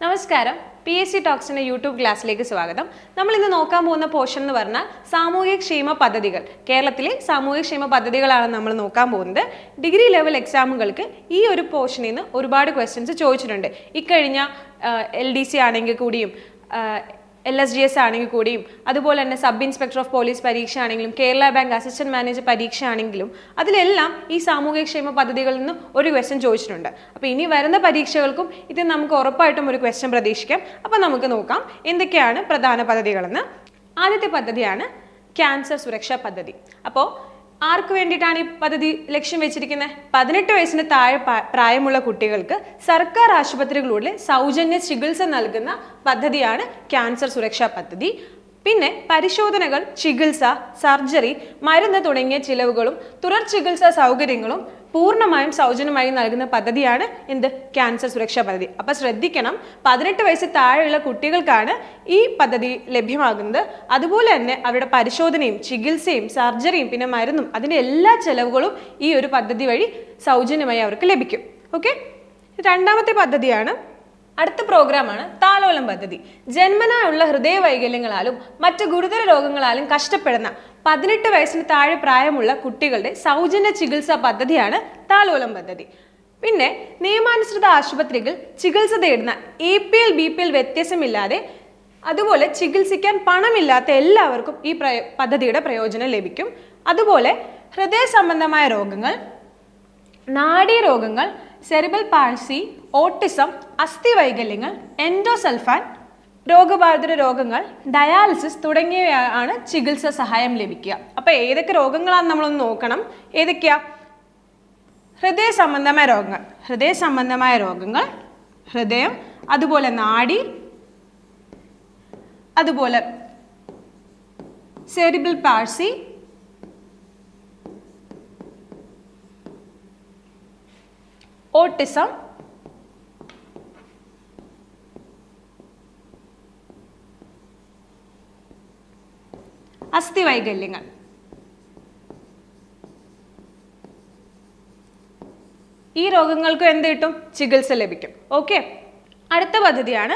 നമസ്കാരം. PSC ടോക്സിന്റെ YouTube ക്ലാസ്സിലേക്ക് സ്വാഗതം. നമ്മൾ ഇന്ന് നോക്കാൻ പോകുന്ന പോർഷൻ എന്ന് പറഞ്ഞാൽ സാമൂഹ്യക്ഷേമ പദ്ധതികൾ. കേരളത്തിലെ സാമൂഹ്യക്ഷേമ പദ്ധതികളാണ് നമ്മൾ നോക്കാൻ പോകുന്നത്. ഡിഗ്രി ലെവൽ എക്സാമുകൾക്ക് ഈ ഒരു പോർഷനിൽ നിന്ന് ഒരുപാട് ക്വസ്റ്റ്യൻസ് ചോദിച്ചിട്ടുണ്ട്. ഇക്കഴിഞ്ഞ LDC ആണെങ്കിൽ കൂടിയും LSGS ആണെങ്കിൽ കൂടിയും അതുപോലെ തന്നെ സബ് ഇൻസ്പെക്ടർ ഓഫ് പോലീസ് പരീക്ഷ ആണെങ്കിലും കേരള ബാങ്ക് അസിസ്റ്റന്റ് മാനേജർ പരീക്ഷ ആണെങ്കിലും അതിലെല്ലാം ഈ സാമൂഹ്യക്ഷേമ പദ്ധതികളിൽ നിന്ന് ഒരു ക്വസ്റ്റ്യൻ ചോദിച്ചിട്ടുണ്ട്. അപ്പോൾ ഇനി വരുന്ന പരീക്ഷകൾക്കും ഇത് നമുക്ക് ഉറപ്പായിട്ടും ഒരു ക്വസ്റ്റ്യൻ പ്രതീക്ഷിക്കാം. അപ്പോൾ നമുക്ക് നോക്കാം എന്തൊക്കെയാണ് പ്രധാന പദ്ധതികളെന്ന്. ആദ്യത്തെ പദ്ധതിയാണ് ക്യാൻസർ സുരക്ഷാ പദ്ധതി. അപ്പോൾ ആർക്ക് വേണ്ടിയിട്ടാണ് ഈ പദ്ധതി ലക്ഷ്യം വെച്ചിരിക്കുന്നത്? 18 വയസ്സിന് താഴെ പ്രായമുള്ള കുട്ടികൾക്ക് സർക്കാർ ആശുപത്രികളിലൂടെ സൗജന്യ ചികിത്സ നൽകുന്ന പദ്ധതിയാണ് ക്യാൻസർ സുരക്ഷാ പദ്ധതി. പിന്നെ പരിശോധനകൾ, ചികിത്സ, സർജറി, മരുന്ന് തുടങ്ങിയ ചിലവുകളും തുടർ ചികിത്സാ സൗകര്യങ്ങളും പൂർണ്ണമായും സൗജന്യമായി നൽകുന്ന പദ്ധതിയാണ് ക്യാൻസർ സുരക്ഷാ പദ്ധതി. അപ്പോൾ ശ്രദ്ധിക്കണം, 18 വയസ്സ് താഴെയുള്ള കുട്ടികൾക്കാണ് ഈ പദ്ധതി ലഭ്യമാകുന്നത്. അതുപോലെ തന്നെ അവരുടെ പരിശോധനയും ചികിത്സയും സർജറിയും പിന്നെ മരുന്നും അതിൻ്റെ എല്ലാ ചെലവുകളും ഈ ഒരു പദ്ധതി വഴി സൗജന്യമായി അവർക്ക് ലഭിക്കും. ഓക്കെ, രണ്ടാമത്തെ പദ്ധതിയാണ്, അടുത്ത പ്രോഗ്രാമാണ് താലോലം പദ്ധതി. ജന്മനായുള്ള ഹൃദയ വൈകല്യങ്ങളാലും മറ്റ് ഗുരുതര രോഗങ്ങളാലും കഷ്ടപ്പെടുന്ന 18 വയസ്സിന് താഴെ പ്രായമുള്ള കുട്ടികളുടെ സൗജന്യ ചികിത്സാ പദ്ധതിയാണ് താലോലം പദ്ധതി. പിന്നെ നിയമാനുസൃത ആശുപത്രികൾ ചികിത്സ തേടുന്ന APL BPL വ്യത്യാസമില്ലാതെ അതുപോലെ ചികിത്സിക്കാൻ പണമില്ലാത്ത എല്ലാവർക്കും ഈ പദ്ധതിയുടെ പ്രയോജനം ലഭിക്കും. അതുപോലെ ഹൃദയ സംബന്ധമായ രോഗങ്ങൾ, നാഡീരോഗങ്ങൾ, സെറിബ്രൽ പാൾസി, ഓട്ടിസം, അസ്ഥി വൈകല്യങ്ങൾ, എൻഡോസൾഫാൻ, രോഗബാധിത രോഗങ്ങൾ, ഡയാലിസിസ് തുടങ്ങിയവയാണ് ചികിത്സ സഹായം ലഭിക്കുക. അപ്പോൾ ഏതൊക്കെ രോഗങ്ങളാണെന്ന് നമ്മളൊന്ന് നോക്കണം. ഏതൊക്കെയാ? ഹൃദയ സംബന്ധമായ രോഗങ്ങൾ, ഹൃദയം, അതുപോലെ നാഡി, അതുപോലെ സെറിബ്രൽ പാൾസി, ഓട്ടിസം, അസ്ഥി വൈകല്യങ്ങൾ. ഈ രോഗങ്ങൾക്ക് എന്ത് കിട്ടും? ചികിത്സ ലഭിക്കും. ഓക്കെ, അടുത്ത പദ്ധതിയാണ്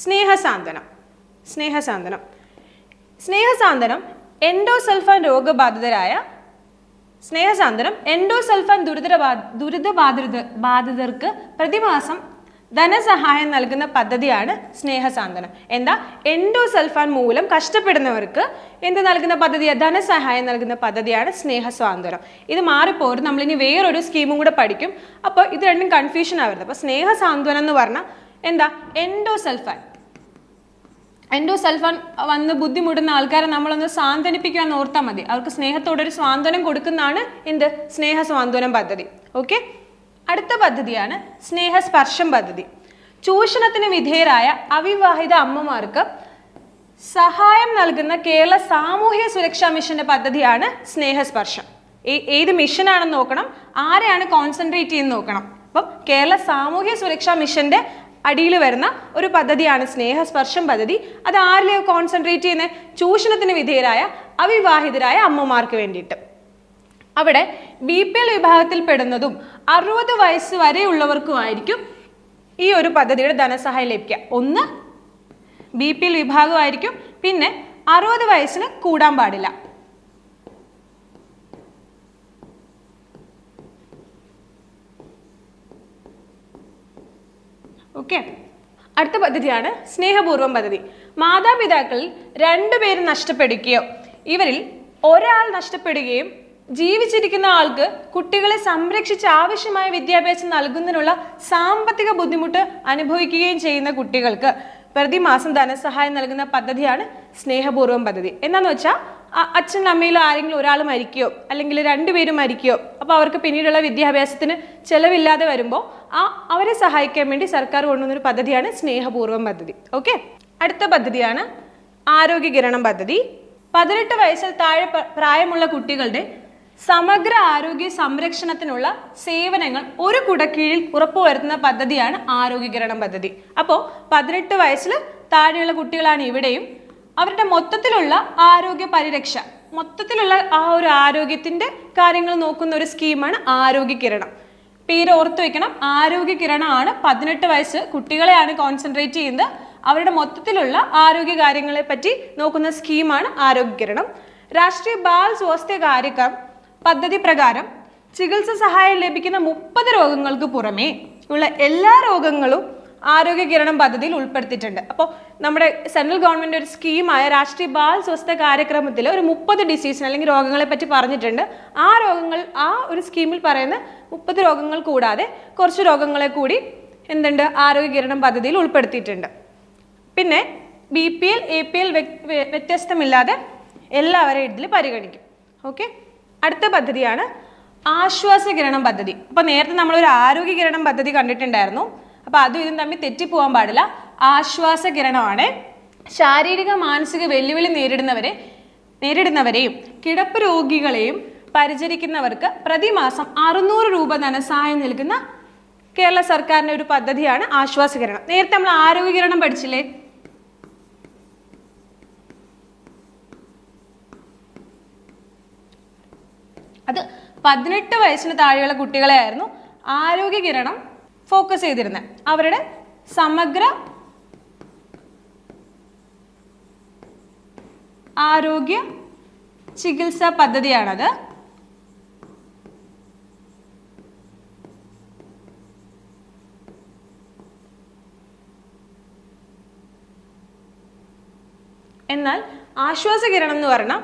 സ്നേഹസാന്ത്വനം. എൻഡോസൾഫാൻ ദുരിതബാധിതർക്ക് പ്രതിമാസം ധനസഹായം നൽകുന്ന പദ്ധതിയാണ് സ്നേഹസാന്ത്വനം. എന്താ? എൻഡോസൾഫാൻ മൂലം കഷ്ടപ്പെടുന്നവർക്ക് നൽകുന്ന പദ്ധതിയാണ്? ധനസഹായം നൽകുന്ന പദ്ധതിയാണ് സ്നേഹസാന്ത്വനം. ഇത് മാറിപ്പോരും, നമ്മളിനി വേറൊരു സ്കീമും കൂടെ പഠിക്കും. അപ്പോൾ ഇത് രണ്ടും കൺഫ്യൂഷൻ ആവരുത്. അപ്പോൾ സ്നേഹസാന്ത്വനം എന്ന് പറഞ്ഞാൽ എന്താ? എൻഡോസൾഫാൻ വന്ന് ബുദ്ധിമുട്ടുന്ന ആൾക്കാരെ നമ്മളൊന്ന് സാന്ത്വനിപ്പിക്കാൻ ഓർത്താൽ മതി. അവർക്ക് സ്നേഹത്തോടൊരു സ്വാന്തനം കൊടുക്കുന്നതാണ് സ്നേഹസ്വാന്തനം പദ്ധതി. ഓക്കെ, അടുത്ത പദ്ധതിയാണ് സ്നേഹസ്പർശം പദ്ധതി. ചൂഷണത്തിന് വിധേയരായ അവിവാഹിത അമ്മമാർക്ക് സഹായം നൽകുന്ന കേരള സാമൂഹ്യ സുരക്ഷാ മിഷന്റെ പദ്ധതിയാണ് സ്നേഹസ്പർശം. ഏത് മിഷനാണെന്ന് നോക്കണം, ആരെയാണ് കോൺസെൻട്രേറ്റ് ചെയ്യുന്നത് നോക്കണം. അപ്പം കേരള സാമൂഹ്യ സുരക്ഷാ മിഷന്റെ അടിയിൽ വരുന്ന ഒരു പദ്ധതിയാണ് സ്നേഹസ്പർശം പദ്ധതി. അത് ആരിലെ കോൺസെൻട്രേറ്റ് ചെയ്യുന്നത്? ചൂഷണത്തിന് വിധേയരായ അവിവാഹിതരായ അമ്മമാർക്ക് വേണ്ടിയിട്ട്. അവിടെ BPL വിഭാഗത്തിൽ പെടുന്നതും 60 വയസ്സ് വരെയുള്ളവർക്കുമായിരിക്കും ഈ ഒരു പദ്ധതിയുടെ ധനസഹായം ലഭിക്കുക. ഒന്ന് BPL വിഭാഗമായിരിക്കും, പിന്നെ 60 വയസ്സിന് കൂടാൻ പാടില്ല. ഓക്കെ, അടുത്ത പദ്ധതിയാണ് സ്നേഹപൂർവം പദ്ധതി. മാതാപിതാക്കളിൽ 2 പേര് നഷ്ടപ്പെടുകയോ ഇവരിൽ ഒരാൾ നഷ്ടപ്പെടുകയും ജീവിച്ചിരിക്കുന്ന ആൾക്ക് കുട്ടികളെ സംരക്ഷിച്ച് ആവശ്യമായ വിദ്യാഭ്യാസം നൽകുന്നതിനുള്ള സാമ്പത്തിക ബുദ്ധിമുട്ട് അനുഭവിക്കുകയും ചെയ്യുന്ന കുട്ടികൾക്ക് പ്രതിമാസം ധനസഹായം നൽകുന്ന പദ്ധതിയാണ് സ്നേഹപൂർവം പദ്ധതി. എന്താണെന്ന് വെച്ചാൽ അച്ഛനും അമ്മയിലോ ആരെങ്കിലും ഒരാൾ മരിക്കുകയോ അല്ലെങ്കിൽ 2 പേരും മരിക്കുകയോ അപ്പോൾ അവർക്ക് പിന്നീടുള്ള വിദ്യാഭ്യാസത്തിന് ചെലവില്ലാതെ വരുമ്പോൾ അവരെ സഹായിക്കാൻ വേണ്ടി സർക്കാർ കൊണ്ടുവന്നൊരു പദ്ധതിയാണ് സ്നേഹപൂർവം പദ്ധതി. ഓക്കെ, അടുത്ത പദ്ധതിയാണ് ആരോഗ്യകിരണം പദ്ധതി. 18 വയസ്സിൽ താഴെ പ്രായമുള്ള കുട്ടികളുടെ സമഗ്ര ആരോഗ്യ സംരക്ഷണത്തിനുള്ള സേവനങ്ങൾ ഒരു കുടക്കീഴിൽ ഉറപ്പുവരുത്തുന്ന പദ്ധതിയാണ് ആരോഗ്യകിരണം പദ്ധതി. അപ്പോൾ 18 വയസ്സിൽ താഴെയുള്ള കുട്ടികളാണ് ഇവിടെയും. അവരുടെ മൊത്തത്തിലുള്ള ആരോഗ്യ പരിരക്ഷ, മൊത്തത്തിലുള്ള ആ ഒരു ആരോഗ്യത്തിൻ്റെ കാര്യങ്ങൾ നോക്കുന്ന ഒരു സ്കീമാണ് ആരോഗ്യകിരണം. പേര് ഓർത്തു വെക്കണം. ആരോഗ്യ കിരണമാണ് 18 വയസ്സ് കുട്ടികളെയാണ് കോൺസെൻട്രേറ്റ് ചെയ്യുന്നത്. അവരുടെ മൊത്തത്തിലുള്ള ആരോഗ്യ കാര്യങ്ങളെ പറ്റി നോക്കുന്ന സ്കീമാണ് ആരോഗ്യ കിരണം. രാഷ്ട്രീയ ബാൽ സ്വാസ്ഥ്യ കാര്യക്രം പദ്ധതി പ്രകാരം ചികിത്സ സഹായം ലഭിക്കുന്ന 30 രോഗങ്ങൾക്ക് പുറമേ ഉള്ള എല്ലാ രോഗങ്ങളും ആരോഗ്യ കിരണം പദ്ധതിയിൽ ഉൾപ്പെടുത്തിയിട്ടുണ്ട്. അപ്പോൾ നമ്മുടെ സെൻട്രൽ ഗവൺമെന്റ് ഒരു സ്കീമായ രാഷ്ട്രീയ ബാൽ സ്വാസ്ഥ്യ കാര്യക്രമത്തിൽ ഒരു 30 ഡിസീസിന് അല്ലെങ്കിൽ രോഗങ്ങളെ പറ്റി പറഞ്ഞിട്ടുണ്ട്. ആ രോഗങ്ങൾ ആ ഒരു സ്കീമിൽ പറയുന്ന 30 രോഗങ്ങൾ കൂടാതെ കുറച്ച് രോഗങ്ങളെ കൂടി എന്തുണ്ട് ആരോഗ്യ കിരണം പദ്ധതിയിൽ ഉൾപ്പെടുത്തിയിട്ടുണ്ട്. പിന്നെ BPL APL വ്യത്യസ്തമില്ലാതെ എല്ലാവരെയും ഇതിൽ പരിഗണിക്കും. ഓക്കെ, അടുത്ത പദ്ധതിയാണ് ആശ്വാസ കിരണം പദ്ധതി. അപ്പോൾ നേരത്തെ നമ്മളൊരു ആരോഗ്യ കിരണം പദ്ധതി കണ്ടിട്ടുണ്ടായിരുന്നു. അപ്പോൾ അതും ഇതും തമ്മിൽ തെറ്റിപ്പോകാൻ പാടില്ല. ആശ്വാസ കിരണമാണ് ശാരീരിക മാനസിക വെല്ലുവിളി നേരിടുന്നവരെയും കിടപ്പ് രോഗികളെയും പരിചരിക്കുന്നവർക്ക് പ്രതിമാസം 600 രൂപ ധനസഹായം നൽകുന്ന കേരള സർക്കാരിൻ്റെ ഒരു പദ്ധതിയാണ് ആശ്വാസ കിരണം. നേരത്തെ നമ്മൾ ആരോഗ്യ കിരണം പഠിച്ചില്ലേ? അത് 18 വയസ്സിന് താഴെയുള്ള കുട്ടികളെ ആയിരുന്നു ആരോഗ്യ കിരണം ഫോക്കസ് ചെയ്തിരുന്നത്. അവരുടെ സമഗ്ര ആരോഗ്യ ചികിത്സാ പദ്ധതിയാണത്. എന്നാൽ ആശ്വാസ കിരണം എന്ന് പറഞ്ഞാൽ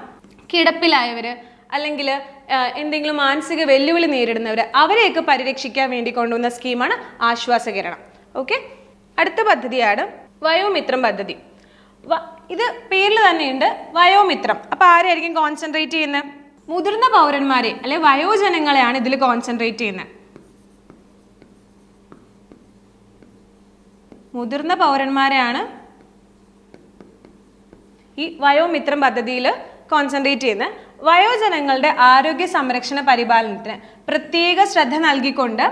കിടപ്പിലായവര് അല്ലെങ്കിൽ എന്തെങ്കിലും മാനസിക വെല്ലുവിളി നേരിടുന്നവർ അവരെയൊക്കെ പരിരക്ഷിക്കാൻ വേണ്ടി കൊണ്ടുവന്ന സ്കീമാണ് ആശ്വാസ കിരണം. ഓക്കെ, അടുത്ത പദ്ധതിയാണ് വയോമിത്രം പദ്ധതി. ഇത് പേരിൽ തന്നെയുണ്ട് വയോമിത്രം. അപ്പൊ ആരായിരിക്കും കോൺസെൻട്രേറ്റ് ചെയ്യുന്നത്? മുതിർന്ന പൗരന്മാരെ അല്ലെ വയോജനങ്ങളെയാണ് ഇതിൽ കോൺസെൻട്രേറ്റ് ചെയ്യുന്നത്. മുതിർന്ന പൗരന്മാരെയാണ് ഈ വയോമിത്രം പദ്ധതിയിൽ കോൺസെൻട്രേറ്റ് ചെയ്യുന്നത്. വയോജനങ്ങളുടെ ആരോഗ്യ സംരക്ഷണ പരിപാലനത്തിന് പ്രത്യേക ശ്രദ്ധ നൽകിക്കൊണ്ട്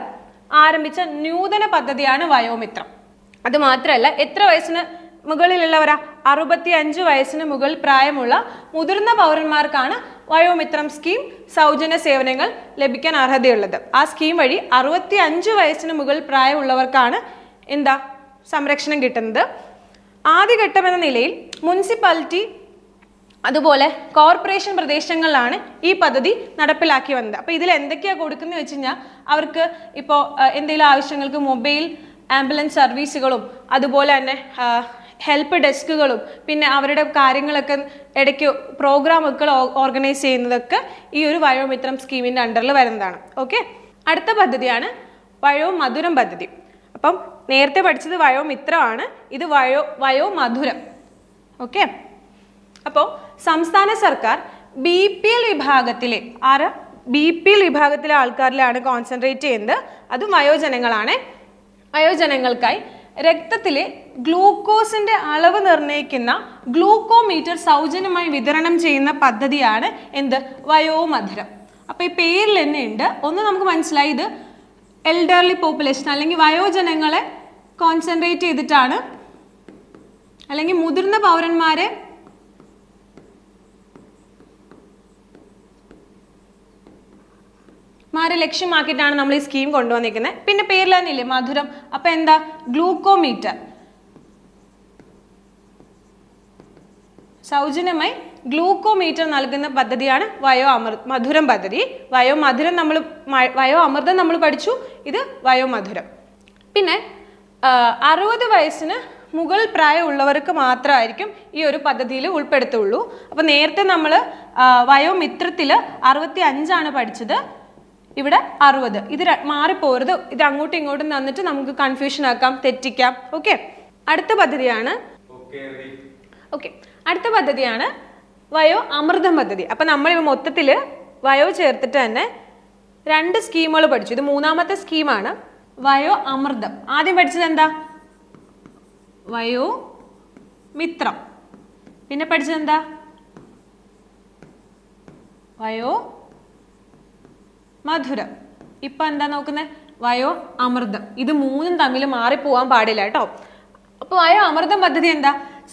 ആരംഭിച്ച നൂതന പദ്ധതിയാണ് വയോമിത്രം. അത് മാത്രമല്ല, എത്ര വയസ്സിന് മുകളിലുള്ളവരാ? 65 വയസ്സിന് മുകളിൽ പ്രായമുള്ള മുതിർന്ന പൗരന്മാർക്കാണ് വയോമിത്രം സ്കീം സൗജന്യ സേവനങ്ങൾ ലഭിക്കാൻ അർഹതയുള്ളത്. ആ സ്കീം വഴി 65 വയസ്സിന് മുകളിൽ പ്രായമുള്ളവർക്കാണ് സംരക്ഷണം കിട്ടുന്നത്. ആദ്യഘട്ടം എന്ന നിലയിൽ മുനിസിപ്പാലിറ്റി അതുപോലെ കോർപ്പറേഷൻ പ്രദേശങ്ങളിലാണ് ഈ പദ്ധതി നടപ്പിലാക്കി വന്നത്. അപ്പോൾ ഇതിൽ എന്തൊക്കെയാണ് കൊടുക്കുന്നത് വെച്ച് കഴിഞ്ഞാൽ അവർക്ക് ഇപ്പോൾ എന്തെങ്കിലും ആവശ്യങ്ങൾക്ക് മൊബൈൽ ആംബുലൻസ് സർവീസുകളും അതുപോലെ തന്നെ ഹെൽപ്പ് ഡെസ്കുകളും പിന്നെ അവരുടെ കാര്യങ്ങളൊക്കെ ഇടയ്ക്ക് പ്രോഗ്രാമൊക്കെ ഓർഗനൈസ് ചെയ്യുന്നതൊക്കെ ഈ ഒരു വയോമിത്രം സ്കീമിൻ്റെ അണ്ടറിൽ വരുന്നതാണ്. ഓക്കെ, അടുത്ത പദ്ധതിയാണ് വയോമധുരം പദ്ധതി. അപ്പം നേരത്തെ പഠിച്ചത് വയോമിത്രമാണ്, ഇത് വയോമധുരം. ഓക്കെ, അപ്പോൾ സംസ്ഥാന സർക്കാർ BPL വിഭാഗത്തിലെ BPL വിഭാഗത്തിലെ ആൾക്കാരിലാണ് കോൺസെൻട്രേറ്റ് ചെയ്യുന്നത്. അതും വയോജനങ്ങളാണ്. വയോജനങ്ങൾക്കായി രക്തത്തിലെ ഗ്ലൂക്കോസിന്റെ അളവ് നിർണ്ണയിക്കുന്ന ഗ്ലൂക്കോമീറ്റർ സൗജന്യമായി വിതരണം ചെയ്യുന്ന പദ്ധതിയാണ് വയോമധുരം. അപ്പോൾ ഈ പേരിൽ തന്നെ ഉണ്ട്. ഒന്ന് നമുക്ക് മനസ്സിലായി, ഇത് എൽഡർലി പോപ്പുലേഷൻ അല്ലെങ്കിൽ വയോജനങ്ങളെ കോൺസെൻട്രേറ്റ് ചെയ്തിട്ടാണ്, അല്ലെങ്കിൽ മുതിർന്ന പൗരന്മാരെ ലക്ഷ്യമാക്കിയിട്ടാണ് നമ്മൾ ഈ സ്കീം കൊണ്ടുവന്നിരിക്കുന്നത്. പിന്നെ പേരിൽ തന്നെ ഇല്ലേ മധുരം. അപ്പൊ ഗ്ലൂക്കോമീറ്റർ സൗജന്യമായി ഗ്ലൂക്കോമീറ്റർ നൽകുന്ന പദ്ധതിയാണ് വയോമധുരം പദ്ധതി. വയോഅമൃതം നമ്മൾ പഠിച്ചു, ഇത് വയോമധുരം. പിന്നെ 60 വയസ്സിന് മുകൾ പ്രായമുള്ളവർക്ക് മാത്രമായിരിക്കും ഈ ഒരു പദ്ധതിയിൽ ഉൾപ്പെടുത്തുള്ളൂ. അപ്പോൾ നേരത്തെ നമ്മൾ വയോമിത്രത്തിൽ 65 പഠിച്ചത്, ഇവിടെ 60. ഇത് മാറിപ്പോരുത്, ഇത് അങ്ങോട്ടും ഇങ്ങോട്ടും തന്നിട്ട് നമുക്ക് കൺഫ്യൂഷൻ ആക്കാം, തെറ്റിക്കാം. ഓക്കെ, അടുത്ത പദ്ധതിയാണ് അടുത്ത പദ്ധതിയാണ് വയോ അമൃതം പദ്ധതി. അപ്പം നമ്മൾ മൊത്തത്തിൽ വയോ ചേർത്തിട്ട് തന്നെ 2 സ്കീമുകൾ പഠിച്ചു. ഇത് 3ാമത്തെ സ്കീമാണ് വയോ അമൃതം. ആദ്യം പഠിച്ചത് വയോ മിത്രം, പിന്നെ പഠിച്ചത് വയോ മധുരം. ഇപ്പൊ നോക്കുന്നത് വയോ അമൃതം. ഇത് 3ഉം തമ്മിൽ മാറിപ്പോവാൻ പാടില്ല കേട്ടോ. അപ്പൊ വയോ അമൃതം പദ്ധതി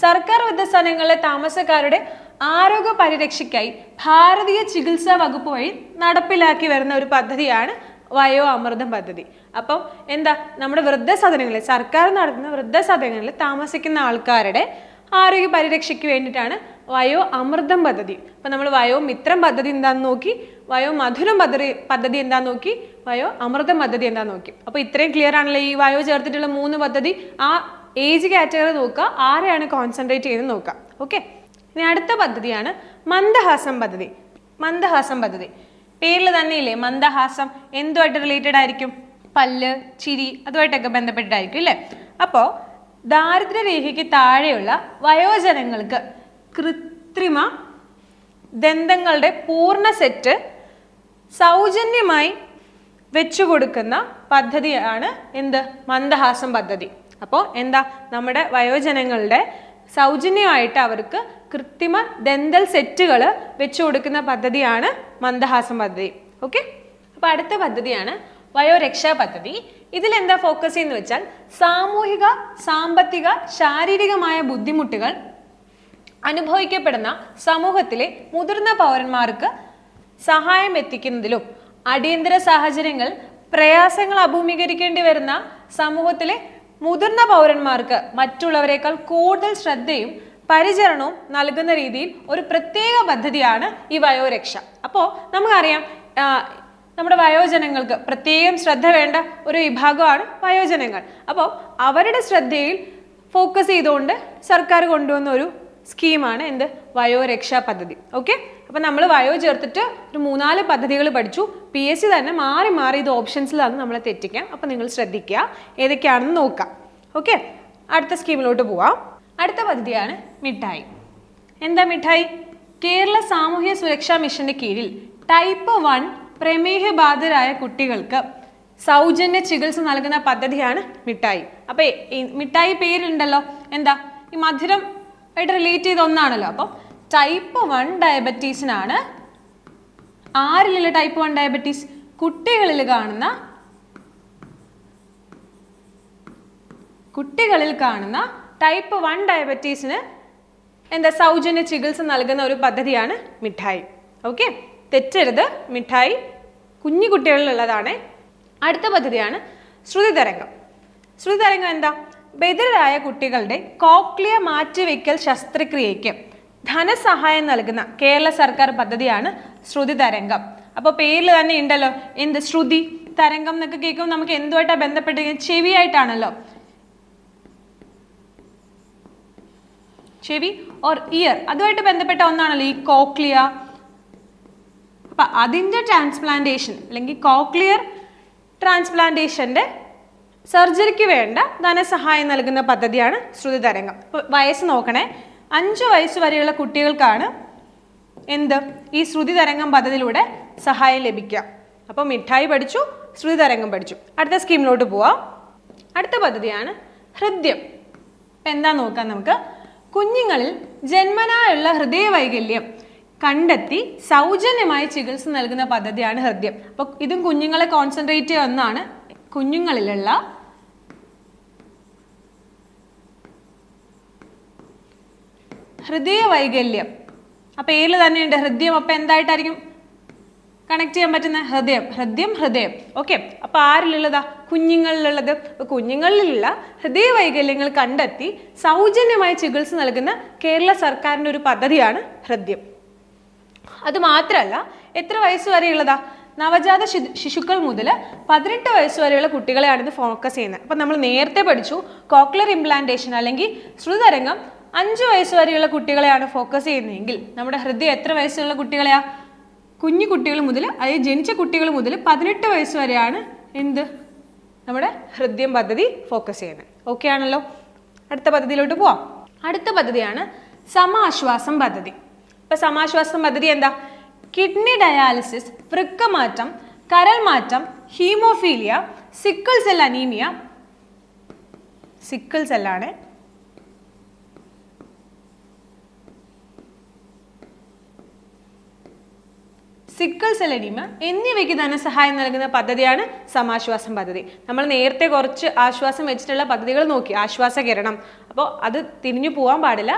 സർക്കാർ വൃദ്ധസദനങ്ങളിലെ താമസക്കാരുടെ ആരോഗ്യ പരിരക്ഷയ്ക്കായി ഭാരതീയ ചികിത്സാ വകുപ്പ് വഴി നടപ്പിലാക്കി വരുന്ന ഒരു പദ്ധതിയാണ് വയോ അമൃതം പദ്ധതി. അപ്പം എന്താ, നമ്മുടെ വൃദ്ധസദനങ്ങളിൽ, സർക്കാർ നടത്തുന്ന വൃദ്ധസദനങ്ങളിൽ താമസിക്കുന്ന ആൾക്കാരുടെ ആരോഗ്യ പരിരക്ഷയ്ക്ക് വേണ്ടിയിട്ടാണ് വയോ അമൃതം പദ്ധതി. അപ്പം നമ്മൾ വയോ മിത്രം പദ്ധതി എന്താന്ന് നോക്കി, വയോ മധുരം പദ്ധതി എന്താന്ന് നോക്കി, വയോ അമൃതം പദ്ധതി എന്താന്ന് നോക്കി. അപ്പോൾ ഇത്രയും ക്ലിയർ ആണല്ലോ. ഈ വയോ ചേർത്തിട്ടുള്ള 3 പദ്ധതി ആ ഏജ് കാറ്റഗറി നോക്കുക, ആരെയാണ് കോൺസെൻട്രേറ്റ് ചെയ്യുന്നത് നോക്കുക. ഓക്കെ, ഇനി അടുത്ത പദ്ധതിയാണ് മന്ദഹാസം പദ്ധതി. മന്ദഹാസം പദ്ധതി പേരിൽ തന്നെ ഇല്ലേ, മന്ദഹാസം എന്തുമായിട്ട് റിലേറ്റഡ് ആയിരിക്കും? പല്ല്, ചിരി, അതുമായിട്ടൊക്കെ ബന്ധപ്പെട്ടിട്ടായിരിക്കും അല്ലേ. അപ്പോൾ ദാരിദ്ര്യരേഖയ്ക്ക് താഴെയുള്ള വയോജനങ്ങൾക്ക് കൃത്രിമ ദന്തങ്ങളുടെ പൂർണ്ണ സെറ്റ് സൗജന്യമായി വെച്ചു കൊടുക്കുന്ന പദ്ധതിയാണ് എന്ത്? മന്ദഹാസം പദ്ധതി. അപ്പോൾ എന്താ, നമ്മുടെ വയോജനങ്ങളുടെ സൗജന്യമായിട്ട് അവർക്ക് കൃത്രിമ ദന്തൽ സെറ്റുകൾ വെച്ചു കൊടുക്കുന്ന പദ്ധതിയാണ് മന്ദഹാസം പദ്ധതി. ഓക്കെ, അപ്പോൾ അടുത്ത പദ്ധതിയാണ് വയോരക്ഷാ പദ്ധതി. ഇതിലെന്താ ഫോക്കസ് ചെയ്യുന്ന വെച്ചാൽ സാമൂഹിക, സാമ്പത്തിക, ശാരീരികമായ ബുദ്ധിമുട്ടുകൾ അനുഭവിക്കപ്പെടുന്ന സമൂഹത്തിലെ മുതിർന്ന പൗരന്മാർക്ക് സഹായം എത്തിക്കുന്നതിലും അടിയന്തര സാഹചര്യങ്ങൾ പ്രയാസങ്ങൾ അഭിമുഖീകരിക്കേണ്ടി വരുന്ന സമൂഹത്തിലെ മുതിർന്ന പൗരന്മാർക്ക് മറ്റുള്ളവരെക്കാൾ കൂടുതൽ ശ്രദ്ധയും പരിചരണവും നൽകുന്ന രീതിയിൽ ഒരു പ്രത്യേക പദ്ധതിയാണ് ഈ വയോരക്ഷ. അപ്പോൾ നമുക്കറിയാം, നമ്മുടെ വയോജനങ്ങൾക്ക് പ്രത്യേകം ശ്രദ്ധ വേണ്ട ഒരു വിഭാഗമാണ് വയോജനങ്ങൾ. അപ്പോൾ അവരുടെ ശ്രദ്ധയിൽ ഫോക്കസ് ചെയ്തുകൊണ്ട് സർക്കാർ കൊണ്ടുവന്ന ഒരു സ്കീമാണ് എന്ത്? വയോരക്ഷാ പദ്ധതി. ഓക്കെ, അപ്പം നമ്മൾ വയോ ചേർത്തിട്ട് ഒരു 3-4 പദ്ധതികൾ പഠിച്ചു. PSC തന്നെ മാറി മാറി ഇത് ഓപ്ഷൻസിലാണ് നമ്മളെ തെറ്റിക്കാം. അപ്പം നിങ്ങൾ ശ്രദ്ധിക്കുക, ഏതൊക്കെയാണെന്ന് നോക്കാം. ഓക്കെ, അടുത്ത സ്കീമിലോട്ട് പോവാം. അടുത്ത പദ്ധതിയാണ് മിഠായി. എന്താ മിഠായി? കേരള സാമൂഹ്യ സുരക്ഷാ മിഷന്റെ കീഴിൽ ടൈപ്പ് 1 പ്രമേഹ ബാധിതരായ കുട്ടികൾക്ക് സൗജന്യ ചികിത്സ നൽകുന്ന പദ്ധതിയാണ് മിഠായി. അപ്പൊ ഈ മിഠായി പേരുണ്ടല്ലോ, എന്താ, ഈ മധുരം ആയിട്ട് റിലേറ്റ് ചെയ്ത ഒന്നാണല്ലോ. അപ്പം ടൈപ്പ് 1 ഡയബറ്റീസിനാണ്. ആരിലുള്ള ടൈപ്പ് 1 ഡയബറ്റീസ്? കുട്ടികളിൽ കാണുന്ന ടൈപ്പ് 1 ഡയബറ്റീസിന് എന്താ, സൗജന്യ ചികിത്സ നൽകുന്ന ഒരു പദ്ധതിയാണ് മിഠായി. ഓക്കെ, തെറ്റരുത്, മിഠായി കുഞ്ഞു കുട്ടികളിലുള്ളതാണ്. അടുത്ത പദ്ധതിയാണ് ശ്രുതിതരംഗം. ശ്രുതിതരംഗം എന്താ? ബധിരരായ കുട്ടികളുടെ കോക്ലിയ മാറ്റിവെക്കൽ ശസ്ത്രക്രിയയ്ക്ക് ധനസഹായം നൽകുന്ന കേരള സർക്കാർ പദ്ധതിയാണ് ശ്രുതിതരംഗം. അപ്പോൾ പേരിൽ തന്നെ ഉണ്ടല്ലോ, എന്ത്? ശ്രുതി തരംഗം എന്നൊക്കെ കേൾക്കുമ്പോൾ നമുക്ക് എന്തുമായിട്ടാണ് ബന്ധപ്പെട്ടിരിക്കുന്നത്? ചെവിയായിട്ടാണല്ലോ. ചെവി ഓർ ഇയർ, അതുമായിട്ട് ബന്ധപ്പെട്ട ഒന്നാണല്ലോ ഈ കോക്ലിയ. അപ്പൊ അതിൻ്റെ ട്രാൻസ്പ്ലാന്റേഷൻ അല്ലെങ്കിൽ കോക്ലിയർ ട്രാൻസ്പ്ലാന്റേഷന്റെ സർജറിക്ക് വേണ്ട ധനസഹായം നൽകുന്ന പദ്ധതിയാണ് ശ്രുതിതരംഗം. അപ്പോൾ വയസ്സ് നോക്കണേ, 5 വയസ്സ് വരെയുള്ള കുട്ടികൾക്കാണ് എന്ത്? ഈ ശ്രുതിതരംഗം പദ്ധതിയിലൂടെ സഹായം ലഭിക്കുക. അപ്പോൾ മിഠായി പഠിച്ചു, ശ്രുതിതരംഗം പഠിച്ചു. അടുത്ത സ്കീമിലോട്ട് പോവാം. അടുത്ത പദ്ധതിയാണ് ഹൃദ്യം. അപ്പം എന്താ നോക്കാം നമുക്ക്. കുഞ്ഞുങ്ങളിൽ ജന്മനായുള്ള ഹൃദയവൈകല്യം കണ്ടെത്തി സൗജന്യമായി ചികിത്സ നൽകുന്ന പദ്ധതിയാണ് ഹൃദ്യം. അപ്പോൾ ഇതും കുഞ്ഞുങ്ങളെ കോൺസെൻട്രേറ്റ് ചെയ്യുന്ന ഒന്നാണ്. കുഞ്ഞുങ്ങളിലുള്ള ഹൃദയവൈകല്യം, ആ പേരിൽ തന്നെയുണ്ട് ഹൃദ്യം. അപ്പം എന്തായിട്ടായിരിക്കും കണക്ട് ചെയ്യാൻ പറ്റുന്ന? ഹൃദയം. ഓക്കെ, അപ്പോൾ ആരിലുള്ളതാ? കുഞ്ഞുങ്ങളിലുള്ളത്. അപ്പോൾ കുഞ്ഞുങ്ങളിലുള്ള ഹൃദയവൈകല്യങ്ങൾ കണ്ടെത്തി സൗജന്യമായി ചികിത്സ നൽകുന്ന കേരള സർക്കാരിൻ്റെ ഒരു പദ്ധതിയാണ് ഹൃദ്യം. അത് മാത്രമല്ല, എത്ര വയസ്സ് വരെയുള്ളതാ? നവജാത ശിശുക്കൾ മുതൽ 18 വയസ്സ് വരെയുള്ള കുട്ടികളെയാണ് ഇത് ഫോക്കസ് ചെയ്യുന്നത്. അപ്പം നമ്മൾ നേരത്തെ പഠിച്ചു കോക്ലിയർ ഇംപ്ലാന്റേഷൻ അല്ലെങ്കിൽ ശ്രുതിതരംഗം 5 വയസ്സ് വരെയുള്ള കുട്ടികളെയാണ് ഫോക്കസ് ചെയ്യുന്നതെങ്കിൽ നമ്മുടെ ഹൃദയം എത്ര വയസ്സുള്ള കുട്ടികളെയാ? കുഞ്ഞു കുട്ടികൾ മുതൽ, അതായത് ജനിച്ച കുട്ടികൾ മുതൽ 18 വയസ്സ് വരെയാണ് എന്ത്? നമ്മുടെ ഹൃദ്യം പദ്ധതി ഫോക്കസ് ചെയ്യുന്നത്. ഓക്കെ ആണല്ലോ. അടുത്ത പദ്ധതിയിലോട്ട് പോവാം. അടുത്ത പദ്ധതിയാണ് സമാശ്വാസം പദ്ധതി. ഇപ്പം സമാശ്വാസം പദ്ധതി എന്താ? കിഡ്നി ഡയാലിസിസ്, വൃക്കമാറ്റം, കരൾ മാറ്റം, haemophilia, sickle cell anaemia, sickle സെല്ലാണ്, സിക്കിൾ സെൽ അനീമിയ എന്നിവയ്ക്ക് ധനസഹായം നൽകുന്ന പദ്ധതിയാണ് സമാശ്വാസം പദ്ധതി. നമ്മൾ നേരത്തെ കുറച്ച് ആശ്വാസം വെച്ചിട്ടുള്ള പദ്ധതികൾ നോക്കി, ആശ്വാസകിരണം. അപ്പോൾ അത് തിരിഞ്ഞു പോകാൻ പാടില്ല.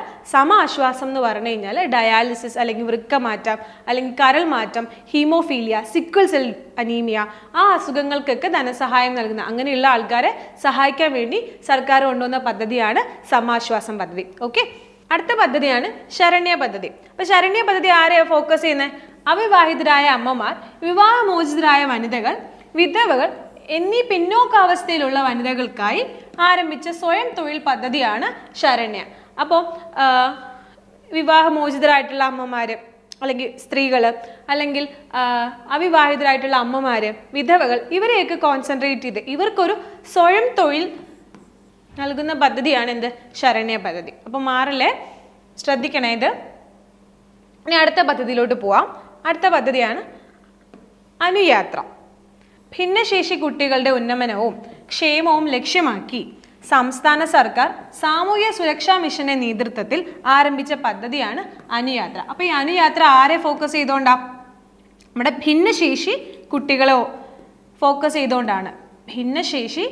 ആശ്വാസം എന്ന് പറഞ്ഞു കഴിഞ്ഞാൽ ഡയാലിസിസ് അല്ലെങ്കിൽ വൃക്ക മാറ്റം അല്ലെങ്കിൽ കരൾ മാറ്റം, ഹീമോഫീലിയ, സിക്കിൾ സെൽ അനീമിയ, ആ അസുഖങ്ങൾക്കൊക്കെ ധനസഹായം നൽകുന്ന അങ്ങനെയുള്ള ആൾക്കാരെ സഹായിക്കാൻ വേണ്ടി സർക്കാർ കൊണ്ടുവന്ന പദ്ധതിയാണ് സമാശ്വാസം പദ്ധതി. ഓക്കെ, അടുത്ത പദ്ധതിയാണ് ശരണ്യ പദ്ധതി. അപ്പൊ ശരണ്യ പദ്ധതി ആരെയാ ഫോക്കസ് ചെയ്യുന്നത്? അവിവാഹിതരായ അമ്മമാർ, വിവാഹമോചിതരായ വനിതകൾ, വിധവകൾ എന്നീ പിന്നോക്കാവസ്ഥയിലുള്ള വനിതകൾക്കായി ആരംഭിച്ച സ്വയം തൊഴിൽ പദ്ധതിയാണ് ശരണ്യ. അപ്പോൾ വിവാഹമോചിതരായിട്ടുള്ള അമ്മമാര് അല്ലെങ്കിൽ സ്ത്രീകൾ, അല്ലെങ്കിൽ അവിവാഹിതരായിട്ടുള്ള അമ്മമാര്, വിധവകൾ, ഇവരെയൊക്കെ കോൺസെൻട്രേറ്റ് ചെയ്ത് ഇവർക്കൊരു സ്വയം തൊഴിൽ നൽകുന്ന പദ്ധതിയാണ് എന്ത്? ശരണ്യ പദ്ധതി. അപ്പോൾ മാറല്ലേ, ശ്രദ്ധിക്കണേ ഇത്. ഇനി അടുത്ത പദ്ധതിയിലോട്ട് പോവാം. അടുത്ത പദ്ധതിയാണ് അനുയാത്ര. ഭിന്നശേഷി കുട്ടികളുടെ ഉന്നമനവും ക്ഷേമവും ലക്ഷ്യമാക്കി സംസ്ഥാന സർക്കാർ സാമൂഹ്യ സുരക്ഷാ മിഷന്റെ നേതൃത്വത്തിൽ ആരംഭിച്ച പദ്ധതിയാണ് അനുയാത്ര. അപ്പൊ ഈ അനുയാത്ര ആരെ ഫോക്കസ് ചെയ്തുകൊണ്ടാ? നമ്മുടെ ഭിന്നശേഷി കുട്ടികളെ ഫോക്കസ് ചെയ്തുകൊണ്ടാണ്. ഭിന്നശേഷി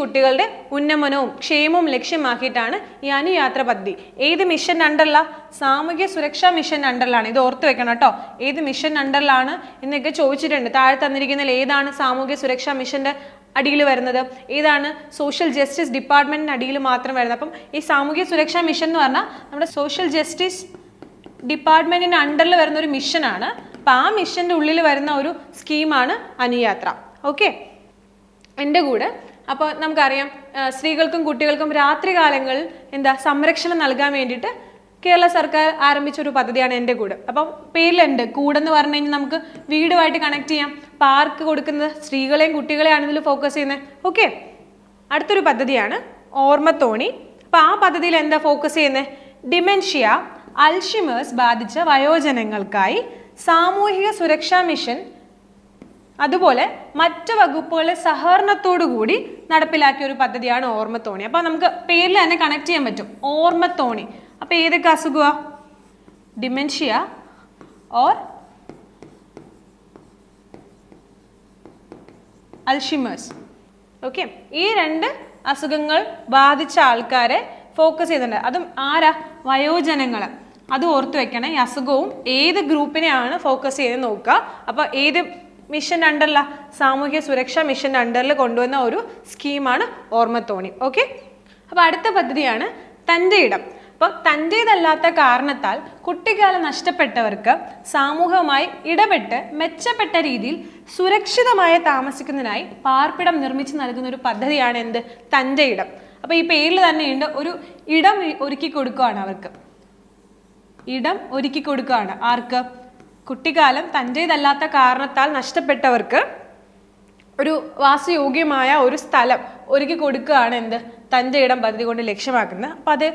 കുട്ടികളുടെ ഉന്നമനവും ക്ഷേമവും ലക്ഷ്യമാക്കിയിട്ടാണ് ഈ അനുയാത്ര പദ്ധതി. ഏത് മിഷൻ അണ്ടറിലാ? സാമൂഹ്യ സുരക്ഷാ മിഷൻ അണ്ടറിലാണ്. ഇത് ഓർത്ത് വെക്കണം കേട്ടോ. ഏത് മിഷൻ അണ്ടറിലാണ് എന്നൊക്കെ ചോദിച്ചിട്ടുണ്ട്. താഴെ തന്നിരിക്കുന്നതിൽ ഏതാണ് സാമൂഹ്യ സുരക്ഷാ മിഷന്റെ അടിയിൽ വരുന്നത്, ഏതാണ് സോഷ്യൽ ജസ്റ്റിസ് ഡിപ്പാർട്ട്മെന്റിന് അടിയിൽ മാത്രം വരുന്നത്? അപ്പം ഈ സാമൂഹ്യ സുരക്ഷാ മിഷൻ എന്ന് പറഞ്ഞാൽ നമ്മുടെ സോഷ്യൽ ജസ്റ്റിസ് ഡിപ്പാർട്ട്മെന്റിന്റെ അണ്ടറിൽ വരുന്ന ഒരു മിഷനാണ്. അപ്പം ആ മിഷന്റെ ഉള്ളിൽ വരുന്ന ഒരു സ്കീമാണ് അനുയാത്ര. ഓക്കെ, എൻ്റെ കൂടെ. അപ്പോൾ നമുക്കറിയാം സ്ത്രീകൾക്കും കുട്ടികൾക്കും രാത്രികാലങ്ങളിൽ സംരക്ഷണം നൽകാൻ വേണ്ടിയിട്ട് കേരള സർക്കാർ ആരംഭിച്ച ഒരു പദ്ധതിയാണ് എൻ്റെ കൂടെ. അപ്പം പേരിലുണ്ട് കൂടെന്ന് പറഞ്ഞു കഴിഞ്ഞാൽ നമുക്ക് വീടുമായിട്ട് കണക്ട് ചെയ്യാം. പാർക്ക് കൊടുക്കുന്നത് സ്ത്രീകളെയും കുട്ടികളെയാണ് ഇതിൽ ഫോക്കസ് ചെയ്യുന്നത്. ഓക്കെ, അടുത്തൊരു പദ്ധതിയാണ് ഓർമ്മത്തോണി. അപ്പം ആ പദ്ധതിയിൽ എന്താ ഫോക്കസ് ചെയ്യുന്നത്? ഡിമെൻഷ്യ, അൽഷിമേഴ്സ് ബാധിച്ച വയോജനങ്ങൾക്കായി സാമൂഹിക സുരക്ഷാ മിഷൻ അതുപോലെ മറ്റ് വകുപ്പുകളുടെ സഹകരണത്തോടു കൂടി നടപ്പിലാക്കിയ ഒരു പദ്ധതിയാണ് ഓർമ്മത്തോണി. അപ്പൊ നമുക്ക് പേരിൽ തന്നെ കണക്ട് ചെയ്യാൻ പറ്റും. ഓർമ്മത്തോണി. അപ്പൊ ഏതൊക്കെ അസുഖമാ? Dementia or Alzheimer's. ഓക്കെ, ഈ രണ്ട് അസുഖങ്ങൾ ബാധിച്ച ആൾക്കാരെ ഫോക്കസ് ചെയ്തിട്ടുണ്ട്. അതും ആരാ? വയോജനങ്ങൾ. അത് ഓർത്തു വെക്കണം. ഈ അസുഖവും ഏത് ഗ്രൂപ്പിനെയാണ് ഫോക്കസ് ചെയ്ത് നോക്കുക. അപ്പൊ ഏത് മിഷൻ അണ്ടറില? സാമൂഹ്യ സുരക്ഷാ മിഷൻ അണ്ടറിൽ കൊണ്ടുവന്ന ഒരു സ്കീമാണ് ഓർമ്മത്തോണി. ഓക്കെ, അപ്പൊ അടുത്ത പദ്ധതിയാണ് തൻ്റെ ഇടം. അപ്പോൾ തൻ്റേതല്ലാത്ത കാരണത്താൽ കുട്ടിക്കാലം നഷ്ടപ്പെട്ടവർക്ക് സാമൂഹികമായി ഇടപെട്ട് മെച്ചപ്പെട്ട രീതിയിൽ സുരക്ഷിതമായി താമസിക്കുന്നതിനായി പാർപ്പിടം നിർമ്മിച്ച് നൽകുന്ന ഒരു പദ്ധതിയാണ് എന്ത്? തൻ്റെ ഇടം. അപ്പോൾ ഈ പേരിൽ തന്നെയുണ്ട്, ഒരു ഇടം ഒരുക്കി കൊടുക്കുകയാണ് അവർക്ക്. ഇടം ഒരുക്കി കൊടുക്കുകയാണ്. ആർക്ക്? കുട്ടിക്കാലം തൻ്റേതല്ലാത്ത കാരണത്താൽ നഷ്ടപ്പെട്ടവർക്ക് ഒരു വാസയോഗ്യമായ ഒരു സ്ഥലം ഒരുക്കി കൊടുക്കുകയാണ് എന്ത്? തൻ്റെ ഇടം പദ്ധതി കൊണ്ട് ലക്ഷ്യമാക്കുന്നത്. അപ്പം അത്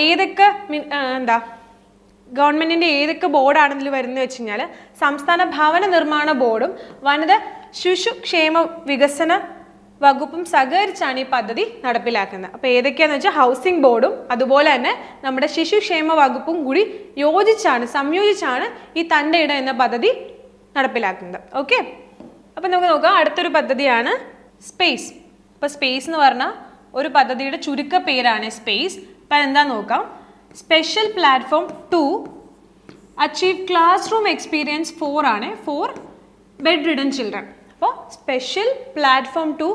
ഏതൊക്കെ ഗവൺമെന്റിന്റെ ഏതൊക്കെ ബോർഡാണ് ഇതിൽ വരുന്നത് വെച്ച് കഴിഞ്ഞാൽ സംസ്ഥാന ഭവന നിർമ്മാണ ബോർഡും വനിത ശിശു ക്ഷേമ വികസന വകുപ്പും സഹകരിച്ചാണ് ഈ പദ്ധതി നടപ്പിലാക്കുന്നത്. അപ്പോൾ ഏതൊക്കെയാന്ന് വെച്ചാൽ ഹൗസിംഗ് ബോർഡും അതുപോലെ തന്നെ നമ്മുടെ ശിശുക്ഷേമ വകുപ്പും കൂടി സംയോജിച്ചാണ് ഈ തൻ്റെ ഇടം എന്ന പദ്ധതി നടപ്പിലാക്കുന്നത്. ഓക്കെ, അപ്പം നമുക്ക് നോക്കാം. അടുത്തൊരു പദ്ധതിയാണ് സ്പേസ്. അപ്പോൾ സ്പേസ് എന്ന് പറഞ്ഞാൽ ഒരു പദ്ധതിയുടെ ചുരുക്ക പേരാണ് സ്പേസ്. അപ്പം എന്താ നോക്കാം. Special platform to achieve class room experience 4 ആണ്, ഫോർ ബെഡ് റിഡൻ ചിൽഡ്രൻ. അപ്പോൾ special platform to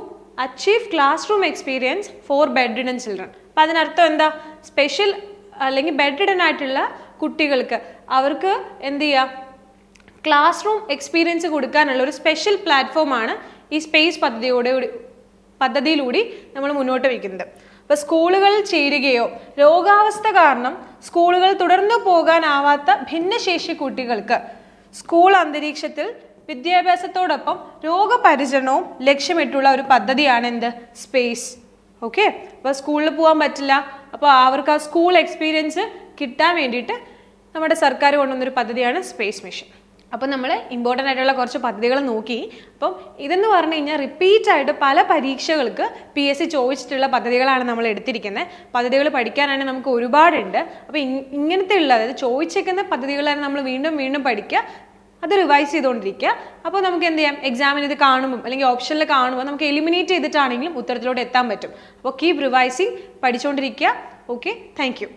achieve class room experience for bedridden children. അപ്പം അതിനർത്ഥം എന്താ? സ്പെഷ്യൽ അല്ലെങ്കിൽ ബെഡ് റിഡൻ ആയിട്ടുള്ള കുട്ടികൾക്ക് അവർക്ക് എന്ത് ചെയ്യുക? ക്ലാസ് റൂം എക്സ്പീരിയൻസ് കൊടുക്കാനുള്ള ഒരു സ്പെഷ്യൽ പ്ലാറ്റ്ഫോമാണ് ഈ സ്പേസ് പദ്ധതിയിലൂടെ നമ്മൾ മുന്നോട്ട് വയ്ക്കുന്നത്. അപ്പോൾ സ്കൂളുകളിൽ ചേരുകയോ രോഗാവസ്ഥ കാരണം സ്കൂളുകൾ തുടർന്നു പോകാനാവാത്ത ഭിന്നശേഷി കുട്ടികൾക്ക് സ്കൂൾ അന്തരീക്ഷത്തിൽ വിദ്യാഭ്യാസത്തോടൊപ്പം രോഗപരിചരണവും ലക്ഷ്യമിട്ടുള്ള ഒരു പദ്ധതിയാണ് എന്ത്? സ്പേസ്. ഓക്കെ, അപ്പോൾ സ്കൂളിൽ പോകാൻ പറ്റില്ല, അപ്പോൾ അവർക്ക് ആ സ്കൂൾ എക്സ്പീരിയൻസ് കിട്ടാൻ വേണ്ടിയിട്ട് നമ്മുടെ സർക്കാർ കൊണ്ടുവന്നൊരു പദ്ധതിയാണ് സ്പേസ് മിഷൻ. അപ്പോൾ നമ്മൾ ഇമ്പോർട്ടൻ്റ് ആയിട്ടുള്ള കുറച്ച് പദ്ധതികൾ നോക്കി. അപ്പം ഇതെന്ന് പറഞ്ഞു കഴിഞ്ഞാൽ റിപ്പീറ്റ് ആയിട്ട് പല പരീക്ഷകൾക്ക് PSC ചോദിച്ചിട്ടുള്ള പദ്ധതികളാണ് നമ്മൾ എടുത്തിരിക്കുന്നത്. പദ്ധതികൾ പഠിക്കാനാണെങ്കിൽ നമുക്ക് ഒരുപാടുണ്ട്. അപ്പോൾ ഇങ്ങനത്തെ ഉള്ള, അതായത് ചോദിച്ചേക്കുന്ന പദ്ധതികളാണ് നമ്മൾ വീണ്ടും വീണ്ടും പഠിക്കുക, അത് റിവൈസ് ചെയ്തുകൊണ്ടിരിക്കുക. അപ്പോൾ നമുക്ക് എന്ത് ചെയ്യാം, എക്സാമിന് ഇത് കാണുമ്പോൾ അല്ലെങ്കിൽ ഓപ്ഷനിൽ കാണുമ്പോൾ നമുക്ക് എലിമിനേറ്റ് ചെയ്തിട്ടാണെങ്കിലും ഉത്തരത്തിലോട്ട് എത്താൻ പറ്റും. അപ്പോൾ കീപ് റിവൈസിങ്, പഠിച്ചുകൊണ്ടിരിക്കുക. Okay, thank U.